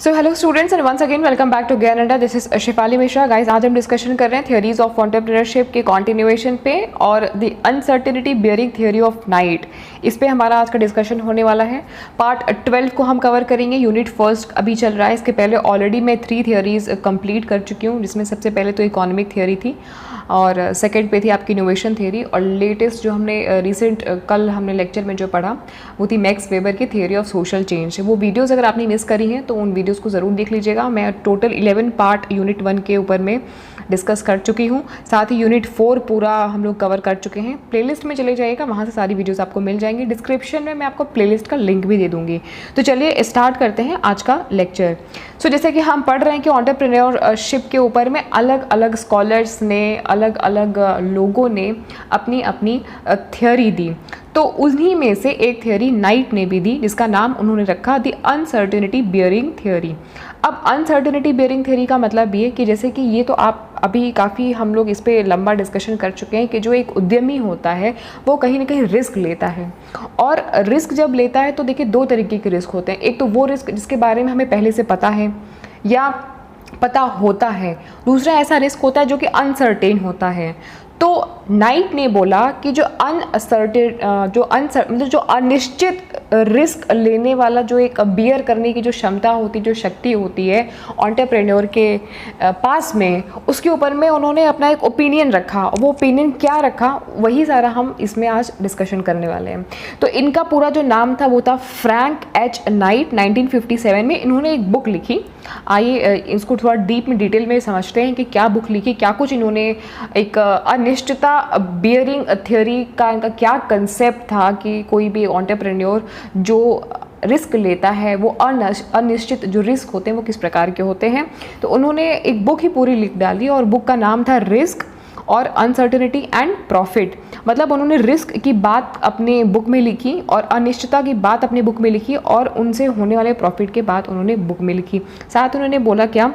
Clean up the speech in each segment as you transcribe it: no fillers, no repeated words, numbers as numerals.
So hello students and once again welcome back to Gyanda. This is Shefali Mishra. Guys, आज हम discussion कर रहे हैं थियरीज ऑफ एंटरप्रेन्योरशिप के कॉन्टिन्यूएशन पे और the uncertainty bearing theory of Knight. इस पे हमारा आज का डिस्कशन होने वाला है। पार्ट 12 को हम कवर करेंगे। यूनिट फर्स्ट अभी चल रहा है। इसके पहले ऑलरेडी मैं 3 थियरीज कंप्लीट कर चुकी हूँ, जिसमें सबसे पहले तो इकोनॉमिक थियरी थी और सेकंड पे थी आपकी इनोवेशन थियरी, और लेटेस्ट जो हमने रिसेंट कल हमने लेक्चर में जो पढ़ा वो थी मैक्स वेबर की थियरी ऑफ सोशल चेंज। वो वीडियोस अगर आपने मिस करी हैं तो उन वीडियोस को ज़रूर देख लीजिएगा। मैं टोटल 11 पार्ट यूनिट 1 के ऊपर में डिस्कस कर चुकी हूँ। साथ ही यूनिट 4 पूरा हम लोग कवर कर चुके हैं। प्लेलिस्ट में चले जाइएगा, वहाँ से सारी वीडियोस आपको मिल जाएंगी। डिस्क्रिप्शन में मैं आपको प्लेलिस्ट का लिंक भी दे दूँगी। तो चलिए स्टार्ट करते हैं आज का लेक्चर। सो जैसे कि हम पढ़ रहे हैं कि एंटरप्रेन्योरशिप के ऊपर में अलग अलग स्कॉलर्स ने, अलग अलग लोगों ने अपनी अपनी थियरी दी। तो उन्हीं में से एक थियरी नाइट ने भी दी, जिसका नाम उन्होंने रखा द अनसर्टेनिटी बियरिंग थियरी। अब अनसर्टेनिटी बियरिंग थियरी का मतलब ये कि जैसे कि ये तो आप अभी काफ़ी हम लोग इस पर लंबा डिस्कशन कर चुके हैं कि जो एक उद्यमी होता है वो कहीं ना कहीं रिस्क लेता है, और रिस्क जब लेता है तो देखिए 2 तरीके के रिस्क होते हैं। एक तो वो रिस्क जिसके बारे में हमें पहले से पता है या पता होता है, दूसरा ऐसा रिस्क होता है जो कि अनसर्टेन होता है। तो नाइट ने बोला कि जो मतलब जो अनिश्चित रिस्क लेने वाला जो एक बियर करने की जो क्षमता होती, जो शक्ति होती है एंटरप्रेन्योर के पास में, उसके ऊपर में उन्होंने अपना एक ओपिनियन रखा। वो ओपिनियन क्या रखा, वही सारा हम इसमें आज डिस्कशन करने वाले हैं। तो इनका पूरा जो नाम था वो था फ्रैंक एच नाइट। 1957 में इन्होंने एक बुक लिखी। आइए इसको थोड़ा डीप में डिटेल में समझते हैं कि क्या बुक लिखी, क्या कुछ इन्होंने एक अनिश्चितता बियरिंग थ्योरी का इनका क्या कंसेप्ट था कि कोई भी एंटरप्रेन्योर जो रिस्क लेता है वो अनिश्चित जो रिस्क होते हैं वो किस प्रकार के होते हैं। तो उन्होंने एक बुक ही पूरी लिख डाली और बुक का नाम था रिस्क और अनसर्टेनिटी एंड प्रॉफिट। मतलब उन्होंने रिस्क की बात अपने बुक में लिखी और अनिश्चितता की बात अपने बुक में लिखी, और उनसे होने वाले प्रॉफिट के बात उन्होंने बुक में लिखी। साथ उन्होंने बोला क्या,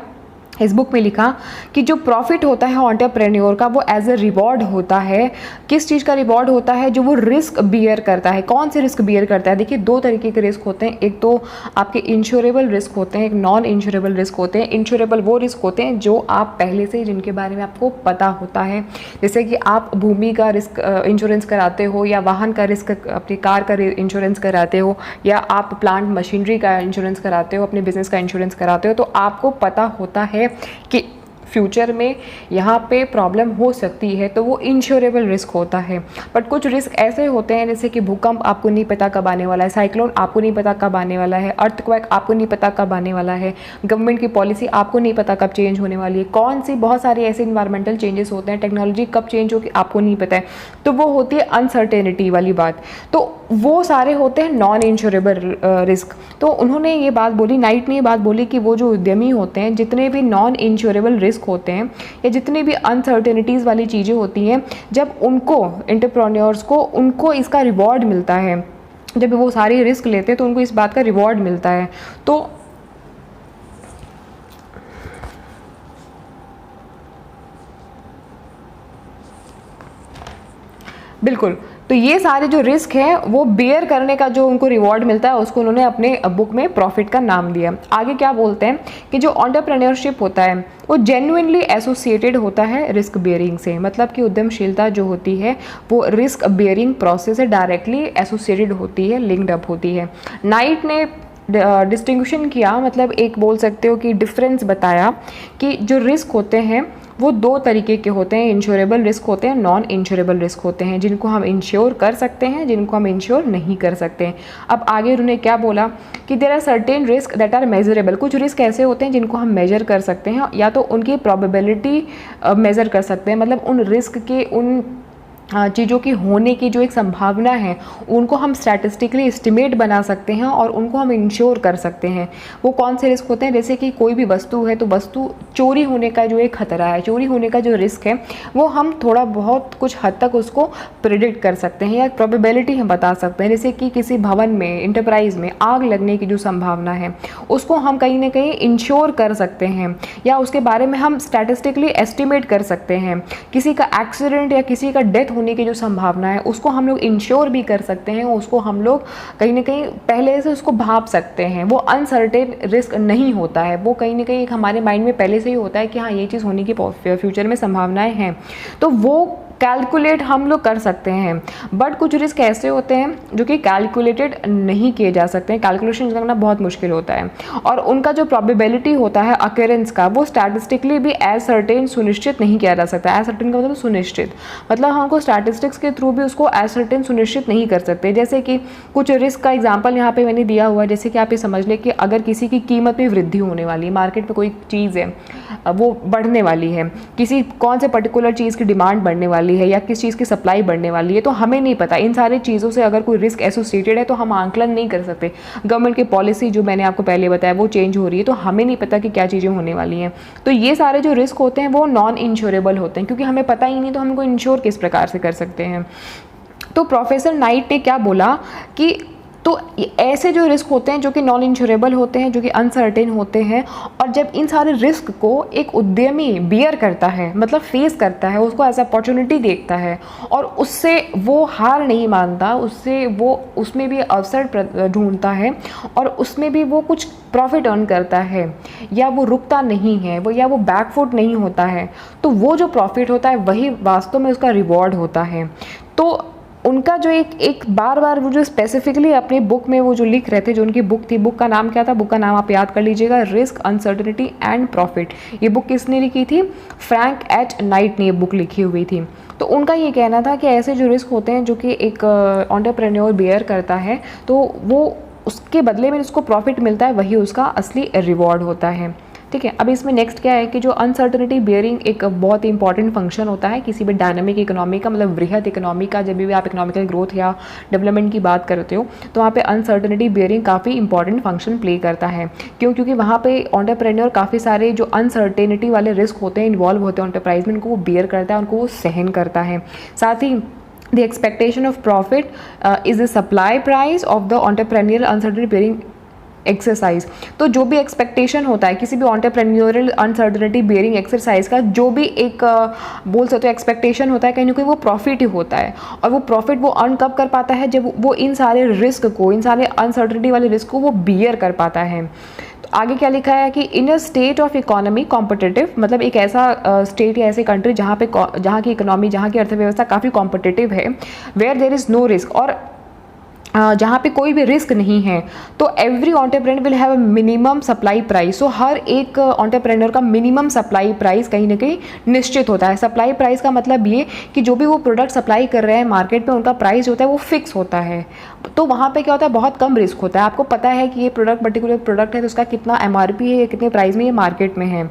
इस बुक में लिखा कि जो प्रॉफिट होता है एंटरप्रेन्योर का वो एज ए रिवॉर्ड होता है। किस चीज़ का रिवॉर्ड होता है, जो वो रिस्क बियर करता है। कौन से रिस्क बियर करता है? देखिए 2 तरीके के रिस्क होते हैं। एक तो आपके इंश्योरेबल रिस्क होते हैं, एक नॉन इंश्योरेबल रिस्क होते हैं। इंश्योरेबल वो रिस्क होते हैं जो आप पहले से जिनके बारे में आपको पता होता है, जैसे कि आप भूमि का रिस्क इंश्योरेंस कराते हो, या वाहन का रिस्क अपनी कार का इंश्योरेंस कराते हो, या आप प्लांट मशीनरी का इंश्योरेंस कराते हो, अपने बिजनेस का इंश्योरेंस कराते हो। तो आपको पता होता है कि फ्यूचर में यहाँ पे प्रॉब्लम हो सकती है, तो वो इंश्योरेबल रिस्क होता है। बट कुछ रिस्क ऐसे होते हैं जैसे कि भूकंप आपको नहीं पता कब आने वाला है, साइक्लोन आपको नहीं पता कब आने वाला है, अर्थक्वेक आपको नहीं पता कब आने वाला है, गवर्नमेंट की पॉलिसी आपको नहीं पता कब चेंज होने वाली है, कौन सी बहुत सारे ऐसे इन्वायरमेंटल चेंजेस होते हैं, टेक्नोलॉजी कब चेंज होगी आपको नहीं पता है। तो वो होती है अनसर्टेनिटी वाली बात। तो वो सारे होते हैं नॉन इंश्योरेबल रिस्क। तो उन्होंने ये बात बोली, नाइट ने ये बात बोली कि वो जो उद्यमी होते हैं, जितने भी नॉन इंश्योरेबल रिस्क होते हैं या जितनी भी अनसर्टेनिटीज़ वाली चीज़ें होती हैं, जब उनको एंटरप्रेन्योर्स को उनको इसका रिवॉर्ड मिलता है, जब वो सारी रिस्क लेते हैं तो उनको इस बात का रिवॉर्ड मिलता है। तो बिल्कुल, तो ये सारे जो रिस्क हैं वो बेयर करने का जो उनको रिवॉर्ड मिलता है उसको उन्होंने अपने बुक में प्रॉफिट का नाम दिया। आगे क्या बोलते हैं कि जो एंटरप्रेन्योरशिप होता है वो जेन्युइनली एसोसिएटेड होता है रिस्क बेयरिंग से। मतलब कि उद्यमशीलता जो होती है वो रिस्क बेयरिंग प्रोसेस से डायरेक्टली एसोसिएटेड होती है, लिंक्ड अप होती है। नाइट ने डिस्टिंग्विशन किया, मतलब एक बोल सकते हो कि डिफरेंस बताया कि जो रिस्क होते हैं वो 2 तरीके के होते हैं। इंश्योरेबल रिस्क होते हैं, नॉन इंश्योरेबल रिस्क होते हैं, जिनको हम इंश्योर कर सकते हैं, जिनको हम इंश्योर नहीं कर सकते हैं। अब आगे उन्होंने क्या बोला कि there are certain risk that are measurable. कुछ रिस्क ऐसे होते हैं जिनको हम मेजर कर सकते हैं, या तो उनकी प्रोबेबिलिटी मेज़र कर सकते हैं। मतलब उन रिस्क के उन चीज़ों की होने की जो एक संभावना है उनको हम स्टैटिस्टिकली एस्टिमेट बना सकते हैं और उनको हम इंश्योर कर सकते हैं। वो कौन से रिस्क होते हैं, जैसे कि कोई भी वस्तु है तो वस्तु चोरी होने का जो एक खतरा है, चोरी होने का जो रिस्क है वो हम थोड़ा बहुत कुछ हद तक उसको प्रिडिक्ट कर सकते हैं या प्रोबेबिलिटी हम बता सकते हैं। जैसे कि किसी भवन में, इंटरप्राइज में आग लगने की जो संभावना है उसको हम कहीं ना कहीं इंश्योर कर सकते हैं, या उसके बारे में हम स्टैटिस्टिकली एस्टिमेट कर सकते हैं। किसी का एक्सीडेंट या किसी का डेथ होने की जो संभावना है उसको हम लोग इंश्योर भी कर सकते हैं, उसको हम लोग कहीं ना कहीं पहले से उसको भाप सकते हैं। वो अनसर्टेन रिस्क नहीं होता है, वो कहीं ना कहीं एक हमारे माइंड में पहले से ही होता है कि हाँ ये चीज़ होने की फ्यूचर में संभावनाएं हैं, तो वो कैलकुलेट हम लोग कर सकते हैं। बट कुछ रिस्क ऐसे होते हैं जो कि कैलकुलेटेड नहीं किए जा सकते हैं, कैलकुलेशन करना बहुत मुश्किल होता है, और उनका जो प्रोबेबिलिटी होता है अकेरेंस का, वो स्टैटिस्टिकली भी एज सर्टेन सुनिश्चित नहीं किया जा सकता। एज सर्टेन का मतलब सुनिश्चित, मतलब हमको स्टैटिस्टिक्स के थ्रू भी उसको एज सर्टेन सुनिश्चित नहीं कर सकते। जैसे कि कुछ रिस्क का एग्जाम्पल यहाँ पे मैंने दिया हुआ है, जैसे कि आप ये समझ लें कि अगर किसी की कीमत में वृद्धि होने वाली है, मार्केट में कोई चीज़ है वो बढ़ने वाली है, किसी कौन से पर्टिकुलर चीज़ की डिमांड बढ़ने वाली है या किस चीज़ की सप्लाई बढ़ने वाली है, तो हमें नहीं पता। इन सारी चीज़ों से अगर कोई रिस्क एसोसिएटेड है तो हम आंकलन नहीं कर सकते। गवर्नमेंट की पॉलिसी जो मैंने आपको पहले बताया वो चेंज हो रही है, तो हमें नहीं पता कि क्या चीज़ें होने वाली हैं। तो ये सारे जो रिस्क होते हैं वो नॉन इंश्योरेबल होते हैं, क्योंकि हमें पता ही नहीं, तो हमको इंश्योर किस प्रकार से कर सकते हैं। तो प्रोफेसर नाइट ने क्या बोला कि तो ऐसे जो रिस्क होते हैं जो कि नॉन इंश्योरेबल होते हैं, जो कि अनसर्टेन होते हैं, और जब इन सारे रिस्क को एक उद्यमी बियर करता है, मतलब फेस करता है, उसको एज अपॉर्चुनिटी देखता है और उससे वो हार नहीं मानता, उससे वो उसमें भी अवसर ढूंढता है और उसमें भी वो कुछ प्रॉफिट अर्न करता है, या वो रुकता नहीं है, वो या वो बैकफुट नहीं होता है, तो वो जो प्रॉफिट होता है वही वास्तव में उसका रिवॉर्ड होता है। तो उनका जो एक बार बार वो जो स्पेसिफिकली अपनी बुक में वो जो लिख रहे थे, जो उनकी बुक थी, बुक का नाम क्या था, बुक का नाम आप याद कर लीजिएगा, रिस्क, अनसर्टेनिटी एंड प्रॉफिट। ये बुक किसने लिखी थी? फ्रैंक एच नाइट ने ये बुक लिखी हुई थी। तो उनका ये कहना था कि ऐसे जो रिस्क होते हैं जो कि एक एंटरप्रेन्योर बेयर करता है, तो वो उसके बदले में उसको प्रॉफिट मिलता है, वही उसका असली रिवॉर्ड होता है। ठीक है, अब इसमें नेक्स्ट क्या है कि जो अनसर्टेनिटी बियरिंग एक बहुत ही इंपॉर्टेंट फंक्शन होता है किसी भी डायनामिक इकोनॉमी का, मतलब वृहद इकोनॉमी का। जब भी आप इकोनॉमिकल ग्रोथ या डेवलपमेंट की बात करते हो तो वहाँ पे अनसर्टेनिटी बियरिंग काफ़ी इंपॉर्टेंट फंक्शन प्ले करता है। क्यों? क्योंकि वहाँ पे एंटरप्रेन्योर काफ़ी सारे जो अनसर्टेनिटी वाले रिस्क होते हैं, इन्वॉल्व होते हैं एंटरप्राइज में, उनको वो बियर करता है, उनको वो सहन करता है। साथ ही the expectation of profit is the supply price of the entrepreneurial uncertainty bearing exercise. तो जो भी एक्सपेक्टेशन होता है किसी भी एंटरप्रेन्योरल अनसर्टेनिटी बियरिंग एक्सरसाइज का, जो भी एक बोल सकते हो एक्सपेक्टेशन होता है, कहीं ना कहीं वो प्रॉफिट ही होता है। और वो प्रॉफिट वो अर्न कब कर पाता है? जब वो इन सारे रिस्क को, इन सारे अनसर्टेनिटी वाले रिस्क को वो बियर कर पाता है। तो आगे क्या लिखा है कि in a state of economy competitive, मतलब एक ऐसा स्टेट या ऐसे कंट्री जहाँ की इकोनॉमी, जहाँ की अर्थव्यवस्था काफ़ी कॉम्पिटिटिव है, where there is no risk, और जहाँ पे कोई भी रिस्क नहीं है, तो every entrepreneur will have a minimum supply price. So हर एक एंटरप्रेन्योर का मिनिमम सप्लाई प्राइस कहीं ना कहीं निश्चित होता है। सप्लाई प्राइस का मतलब ये कि जो भी वो प्रोडक्ट सप्लाई कर रहे हैं मार्केट में, उनका प्राइस होता है वो फिक्स होता है। तो वहाँ पे क्या होता है, बहुत कम रिस्क होता है। आपको पता है कि ये प्रोडक्ट पर्टिकुलर प्रोडक्ट है तो उसका कितना MRP है, कितने प्राइस में ये मार्केट में है।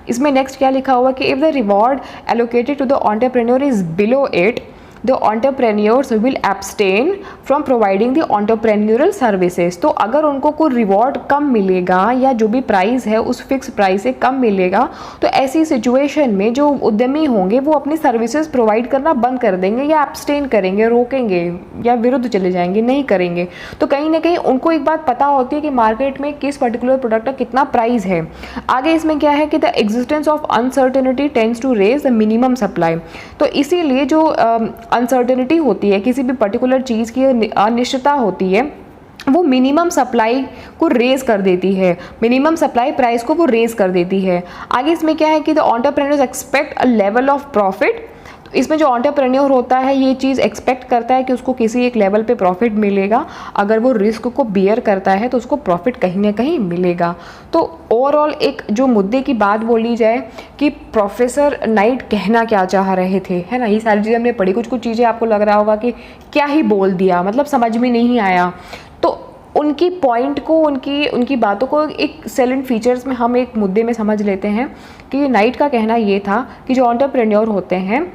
इसमें नेक्स्ट क्या लिखा हुआ कि if the reward allocated to the entrepreneur is below it, the entrepreneurs will abstain from providing the entrepreneurial services। तो अगर उनको कोई रिवॉर्ड कम मिलेगा या जो भी प्राइस है उस फिक्स प्राइस से कम मिलेगा, तो ऐसी सिचुएशन में जो उद्यमी होंगे वो अपनी सर्विसेज प्रोवाइड करना बंद कर देंगे, या एब्सटेन करेंगे, रोकेंगे, या विरुद्ध चले जाएंगे, नहीं करेंगे। तो कहीं ना कहीं उनको एक बात पता होती है कि मार्केट में किस पर्टिकुलर प्रोडक्ट का कितना प्राइस है। आगे इसमें क्या है कि the existence of uncertainty tends to raise the minimum supply. तो इसीलिए जो अनसर्टेनिटी होती है, किसी भी पर्टिकुलर चीज़ की अनिश्चितता होती है, वो मिनिमम सप्लाई को रेज कर देती है, मिनिमम सप्लाई प्राइस को वो रेज कर देती है। आगे इसमें क्या है कि the entrepreneurs expect a level of profit. इसमें जो एंटरप्रेन्योर होता है ये चीज़ एक्सपेक्ट करता है कि उसको किसी एक लेवल पे प्रॉफिट मिलेगा। अगर वो रिस्क को बियर करता है तो उसको प्रॉफिट कहीं ना कहीं मिलेगा। तो ओवरऑल एक जो मुद्दे की बात बोली जाए कि प्रोफेसर नाइट कहना क्या चाह रहे थे, है ना, ये सारी चीज़ें हमने पढ़ी। कुछ चीज़ें आपको लग रहा होगा कि क्या ही बोल दिया, मतलब समझ में नहीं आया। तो उनकी पॉइंट को, उनकी बातों को एक सैलेंट फीचर्स में हम एक मुद्दे में समझ लेते हैं कि नाइट का कहना ये था कि जो एंटरप्रेन्योर होते हैं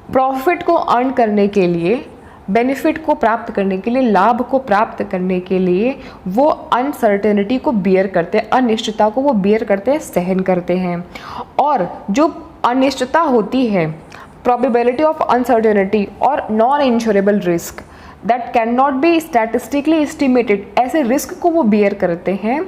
प्रॉफिट को अर्न करने के लिए, बेनिफिट को प्राप्त करने के लिए, लाभ को प्राप्त करने के लिए वो अनसर्टेनिटी को बियर करते हैं, अनिश्चितता को वो बियर करते हैं, सहन करते हैं। और जो अनिश्चितता होती है, प्रोबेबिलिटी ऑफ अनसर्टेनिटी और non insurable risk, that can not be statistically estimated, ऐसे रिस्क को वो बियर करते हैं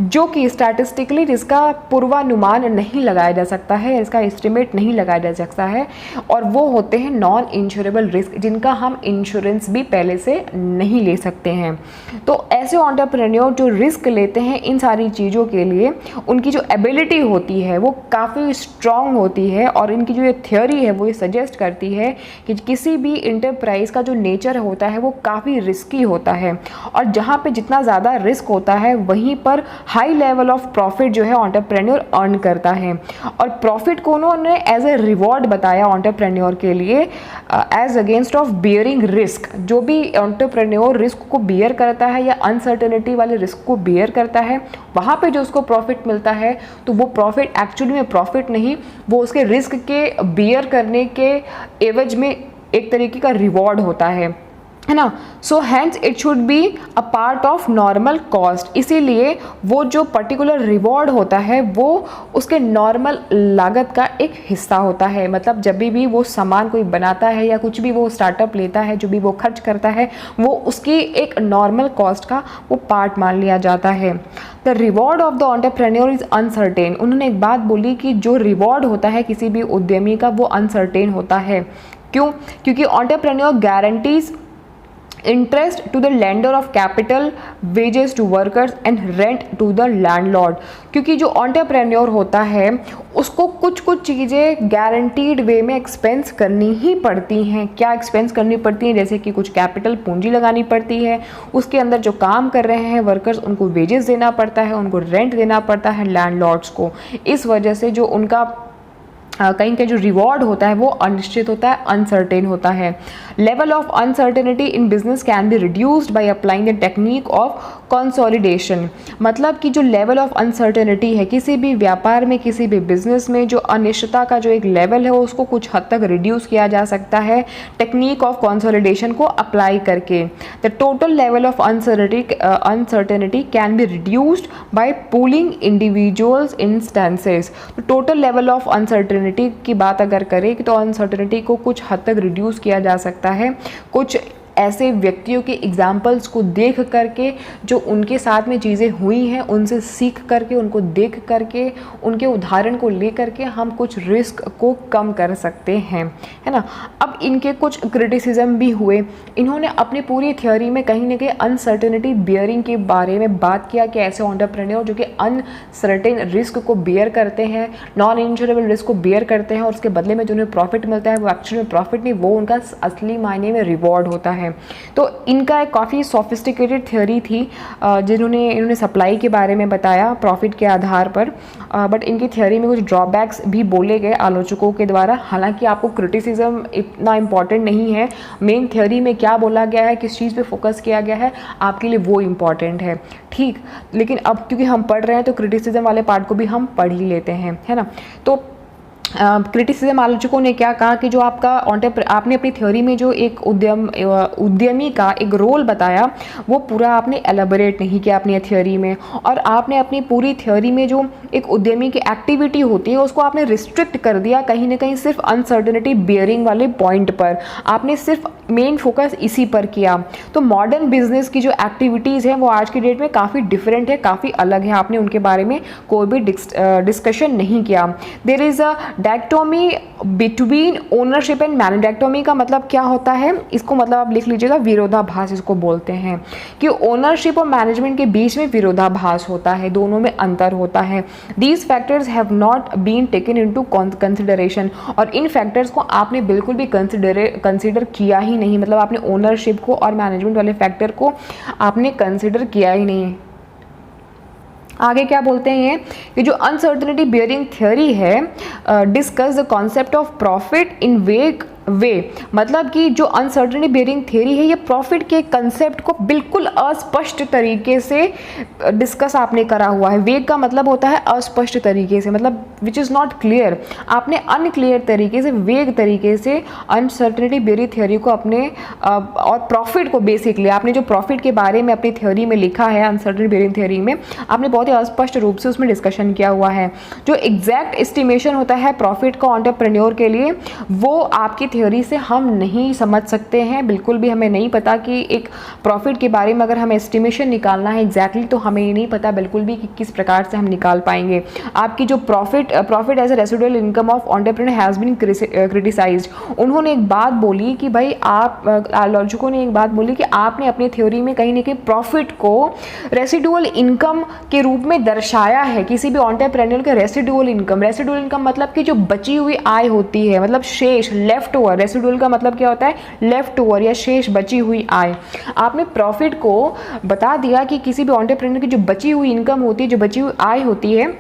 जो कि स्टैटिस्टिकली जिसका पूर्वानुमान नहीं लगाया जा सकता है, इसका एस्टिमेट नहीं लगाया जा सकता है, और वो होते हैं नॉन इंश्योरेबल रिस्क, जिनका हम इंश्योरेंस भी पहले से नहीं ले सकते हैं। तो ऐसे एंटरप्रेन्योर जो रिस्क लेते हैं इन सारी चीज़ों के लिए, उनकी जो एबिलिटी होती है वो काफ़ी स्ट्रॉन्ग होती है, और इनकी जो ये थियोरी है वो ये सजेस्ट करती है कि किसी भी इंटरप्राइज का जो नेचर होता है वो काफ़ी रिस्की होता है, और जहाँ पे जितना ज़्यादा रिस्क होता है वहीं पर हाई लेवल ऑफ प्रॉफिट जो है एंटरप्रेन्योर अर्न करता है। और प्रॉफिट को उन्होंने एज ए रिवॉर्ड बताया एंटरप्रेन्योर के लिए as against of bearing risk. जो भी एंटरप्रेन्योर रिस्क को बियर करता है या अनसर्टेनिटी वाले रिस्क को बियर करता है, वहाँ पे जो उसको प्रॉफिट मिलता है तो वो प्रॉफिट एक्चुअली में प्रॉफिट नहीं, वो उसके रिस्क के बियर करने के एवज में एक तरीके का रिवॉर्ड होता है ना। So hence it should be a part of normal cost, इसीलिए वो जो पर्टिकुलर रिवॉर्ड होता है वो उसके नॉर्मल लागत का एक हिस्सा होता है। मतलब जब भी वो सामान कोई बनाता है या कुछ भी वो स्टार्टअप लेता है, जो भी वो खर्च करता है, वो उसकी एक नॉर्मल कॉस्ट का वो पार्ट मान लिया जाता है। The reward of the entrepreneur is uncertain. उन्होंने एक बात बोली कि जो रिवॉर्ड होता है किसी भी उद्यमी का वो अनसर्टेन होता है। क्यों? क्योंकि entrepreneur guarantees interest to the lender of capital, wages to workers and rent to the landlord. क्योंकि जो एंटरप्रेन्योर होता है उसको कुछ कुछ चीज़ें गारंटीड वे में एक्सपेंस करनी ही पड़ती हैं। क्या एक्सपेंस करनी पड़ती हैं? जैसे कि कुछ कैपिटल पूंजी लगानी पड़ती है, उसके अंदर जो काम कर रहे हैं वर्कर्स उनको वेजेस देना पड़ता है, उनको रेंट देना पड़ता है लैंडलॉर्ड्स को। इस वजह से जो उनका कहीं का जो रिवॉर्ड होता है वो अनिश्चित होता है, अनसर्टेन होता है। Level of uncertainty in business can be reduced by applying the technique of consolidation. मतलब कि जो लेवल ऑफ अनसर्टेनिटी है किसी भी व्यापार में, किसी भी बिजनेस में, जो अनिश्चितता का जो एक लेवल है उसको कुछ हद तक रिड्यूस किया जा सकता है टेक्निक ऑफ कंसोलिडेशन को अप्लाई करके। The total level of uncertainty can be reduced by pooling individuals instances. तो टोटल लेवल ऑफ अनसर्टेनिटी की बात अगर करें तो अनसर्टेनिटी को कुछ हद तक रिड्यूस किया जा सकता है कुछ ऐसे व्यक्तियों के एग्जाम्पल्स को देख करके, जो उनके साथ में चीज़ें हुई हैं उनसे सीख करके, उनको देख करके, उनके उदाहरण को ले करके हम कुछ रिस्क को कम कर सकते हैं, है ना। अब इनके कुछ क्रिटिसिज्म भी हुए। इन्होंने अपनी पूरी थ्योरी में कहीं ना कहीं अनसर्टेनिटी बियरिंग के बारे में बात किया कि ऐसे एंटरप्रेन्योर जो कि अनसर्टेन रिस्क को बियर करते हैं, नॉन इंश्योरेबल रिस्क को बियर करते हैं, और उसके बदले में जो उन्हें प्रॉफिट मिलता है वो एक्चुअली में प्रॉफिट नहीं, वो उनका असली मायने में रिवॉर्ड होता है। तो इनका एक काफ़ी सोफिस्टिकेटेड थ्योरी थी इन्होंने सप्लाई के बारे में बताया प्रॉफिट के आधार पर, बट इनकी थ्योरी में कुछ ड्रॉबैक्स भी बोले गए आलोचकों के द्वारा। हालांकि आपको क्रिटिसिज्म इतना इम्पॉर्टेंट नहीं है, मेन थ्योरी में क्या बोला गया है, किस चीज़ पे फोकस किया गया है, आपके लिए वो इम्पॉर्टेंट है, ठीक। लेकिन अब क्योंकि हम पढ़ रहे हैं तो क्रिटिसिज्म वाले पार्ट को भी हम पढ़ ही लेते हैं, है ना। तो क्रिटिसिज्म आलोचकों ने क्या कहा कि जो आपने अपनी थ्योरी में जो एक उद्यमी का एक रोल बताया वो पूरा आपने एलेबोरेट नहीं किया अपनी थ्योरी में, और आपने अपनी पूरी थ्योरी में जो एक उद्यमी की एक्टिविटी होती है उसको आपने रिस्ट्रिक्ट कर दिया कहीं ना कहीं सिर्फ अनसर्टेनिटी बियरिंग वाले पॉइंट पर। आपने सिर्फ मेन फोकस इसी पर किया। तो मॉडर्न बिजनेस की जो एक्टिविटीज़ हैं वो आज की डेट में काफ़ी डिफरेंट है, काफ़ी अलग है, आपने उनके बारे में कोई भी डिस्कशन नहीं किया। There is a dichotomy between ownership and management. Dichotomy का मतलब क्या होता है, इसको मतलब आप लिख लीजिएगा विरोधाभास इसको बोलते हैं, कि ओनरशिप और मैनेजमेंट के बीच में विरोधाभास होता है, दोनों में अंतर होता है। These factors have not been taken into consideration. और इन फैक्टर्स को आपने बिल्कुल भी कंसिडर किया ही नहीं, मतलब आपने ओनरशिप को और मैनेजमेंट वाले फैक्टर को आपने कंसिडर किया ही नहीं। आगे क्या बोलते हैं कि जो अनसर्टेनिटी बियरिंग थ्योरी है discuss the concept of profit in वेग वे। मतलब कि जो अनसर्टेनिटी बियरिंग थ्योरी है ये प्रॉफिट के कंसेप्ट को बिल्कुल अस्पष्ट तरीके से डिस्कस आपने करा हुआ है। वेग का मतलब होता है अस्पष्ट तरीके से, मतलब विच इज़ नॉट क्लियर। आपने अनक्लियर तरीके से, वेग तरीके से अनसर्टेनिटी बियरिंग थ्योरी को अपने और प्रॉफिट को बेसिकली आपने जो प्रॉफिट के बारे में अपनी थ्योरी में लिखा है अनसर्टेनिटी बियरिंग थ्योरी में, आपने बहुत ही अस्पष्ट रूप से उसमें डिस्कशन किया हुआ है। जो एग्जैक्ट एस्टिमेशन होता है प्रॉफिट का एंटरप्रेन्योर के लिए वो आपकी थ्योरी से हम नहीं समझ सकते हैं, बिल्कुल भी हमें नहीं पता कि एक प्रॉफिट के बारे में अगर हमें एस्टिमेशन निकालना है एग्जैक्टली, तो हमें ये नहीं पता बिल्कुल भी कि किस प्रकार से हम निकाल पाएंगे। आपकी जो profit as a residual income of entrepreneur has been criticised. उन्होंने एक बात बोली कि भाई आप लॉजिकों ने एक बात बोली कि आपने अपनी थ्योरी में कहीं ना कहीं प्रॉफिट को रेसिडुअल इनकम के रूप में दर्शाया है। किसी भी एंटरप्रेन्योर का रेसिडुअल इनकम मतलब कि जो बची हुई आय होती है, मतलब शेष, लेफ्ट ओवर। रेसिडुअल का मतलब क्या होता है? लेफ्ट ओवर या शेष, बची हुई आय। आपने प्रॉफिट को बता दिया कि किसी भी एंटरप्रेन्योर की जो बची हुई इनकम होती है, जो बची हुई आय होती है,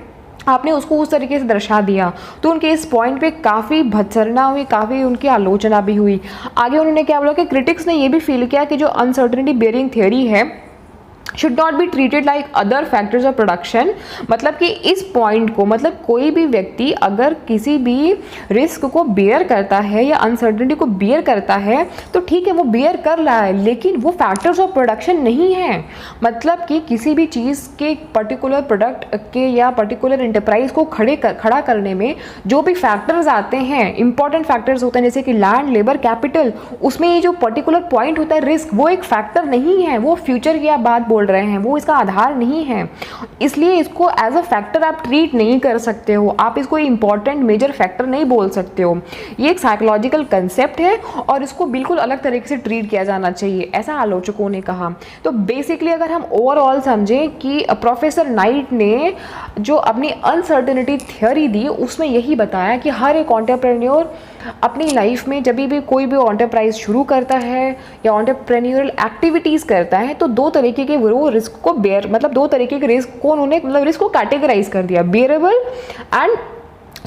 आपने उसको उस तरीके से दर्शा दिया। तो उनके इस पॉइंट पे काफ़ी भत्सरना हुई, काफ़ी उनकी आलोचना भी हुई। आगे उन्होंने क्या बोला कि क्रिटिक्स ने ये भी फील किया कि जो अनसर्टेनिटी बेयरिंग थ्योरी है should not be treated like other factors of production. मतलब कि इस पॉइंट को, मतलब कोई भी व्यक्ति अगर किसी भी रिस्क को बेयर करता है या अनसर्टेनिटी को बेयर करता है तो ठीक है, वो बेयर कर रहा है, लेकिन वो फैक्टर्स ऑफ प्रोडक्शन नहीं है। मतलब कि किसी भी चीज़ के पर्टिकुलर प्रोडक्ट के या पर्टिकुलर एंटरप्राइज को खड़ा करने में जो भी फैक्टर्स आते हैं, इंपॉर्टेंट फैक्टर्स होते हैं, जैसे कि लैंड, लेबर, कैपिटल, उसमें ये जो पर्टिकुलर पॉइंट होता है रिस्क, वो एक फैक्टर नहीं है। वो फ्यूचर की आप बात बोल रहे हैं, वो इसका आधार नहीं है। इसलिए इसको एज अ फैक्टर आप ट्रीट नहीं कर सकते हो, आप इसको इंपॉर्टेंट मेजर फैक्टर नहीं बोल सकते हो। ये एक साइकोलॉजिकल कंसेप्ट है और इसको बिल्कुल अलग तरीके से ट्रीट किया जाना चाहिए, ऐसा आलोचकों ने कहा। तो बेसिकली अगर हम ओवरऑल समझें कि प्रोफेसर नाइट ने जो अपनी अनसर्टेनिटी थ्योरी दी, उसमें यही बताया कि हर एक एंटरप्रेन्योर अपनी लाइफ में जब भी कोई भी एंटरप्राइज शुरू करता है या एंटरप्रेन्योरल एक्टिविटीज़ करता है, तो दो तरीके के वो रिस्क को बेयर, मतलब दो तरीके के रिस्क को उन्होंने, मतलब रिस्क को कैटेगराइज कर दिया, bearable and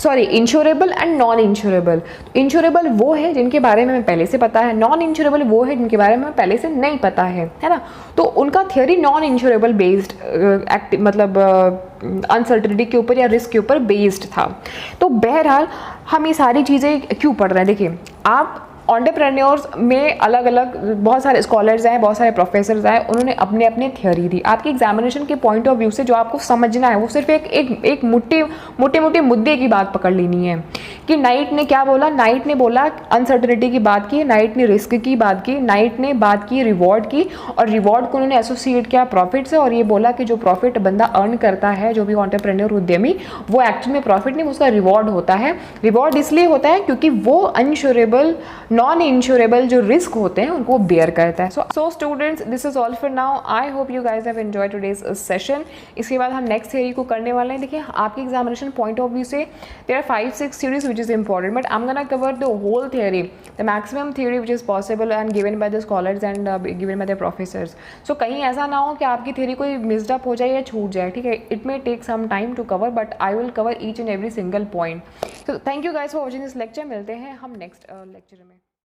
insurable and non insurable. Insurable वो है जिनके बारे में हमें पहले से पता है, नॉन इंश्योरेबल वो है जिनके बारे में हमें पहले से नहीं पता है ना। तो उनका थ्योरी नॉन इंश्योरेबल बेस्ड मतलब अनसर्टेनिटी के ऊपर या रिस्क के ऊपर बेस्ड था। तो बहरहाल हम ये सारी चीज़ें क्यों पढ़ रहे हैं? देखिए, आप एंटरप्रेन्योर्स में अलग अलग बहुत सारे स्कॉलर्स हैं, बहुत सारे प्रोफेसर्स हैं, उन्होंने अपने अपने थ्योरी दी। आपके एग्जामिनेशन के पॉइंट ऑफ व्यू से जो आपको समझना है वो सिर्फ एक मोटे मुद्दे की बात पकड़ लेनी है कि नाइट ने क्या बोला। नाइट ने बोला अनसर्टेनिटी की बात की, नाइट ने रिस्क की बात की, नाइट ने बात की रिवॉर्ड की, और रिवॉर्ड को उन्होंने एसोसिएट किया प्रॉफिट से, और ये बोला कि जो प्रॉफिट बंदा अर्न करता है, जो भी एंटरप्रेन्योर उद्यमी, वो एक्चुअली में प्रॉफिट नहीं, उसका रिवॉर्ड होता है। रिवॉर्ड इसलिए होता है क्योंकि वो अनश्योरेबल, नॉन इंश्योरेबल जो रिस्क होते हैं उनको बेयर करता है। So students, this is all for now. I hope you guys have enjoyed today's session. इसके बाद हम नेक्स्ट थ्योरी को करने वाले हैं। देखिए, आपके एग्जामिनेशन पॉइंट ऑफ व्यू से there are 5-6 theories which is important, but I'm gonna cover the whole theory, the maximum theory which is possible and given by the scholars and given by the professors. So कहीं ऐसा ना हो कि आपकी theory कोई missed up हो जाए या छूट जाए, ठीक है? It may take some time to cover, but I will cover each and every single point. So thank you guys for watching this lecture. मिलते हैं हम नेक्स्ट लेक्चर में।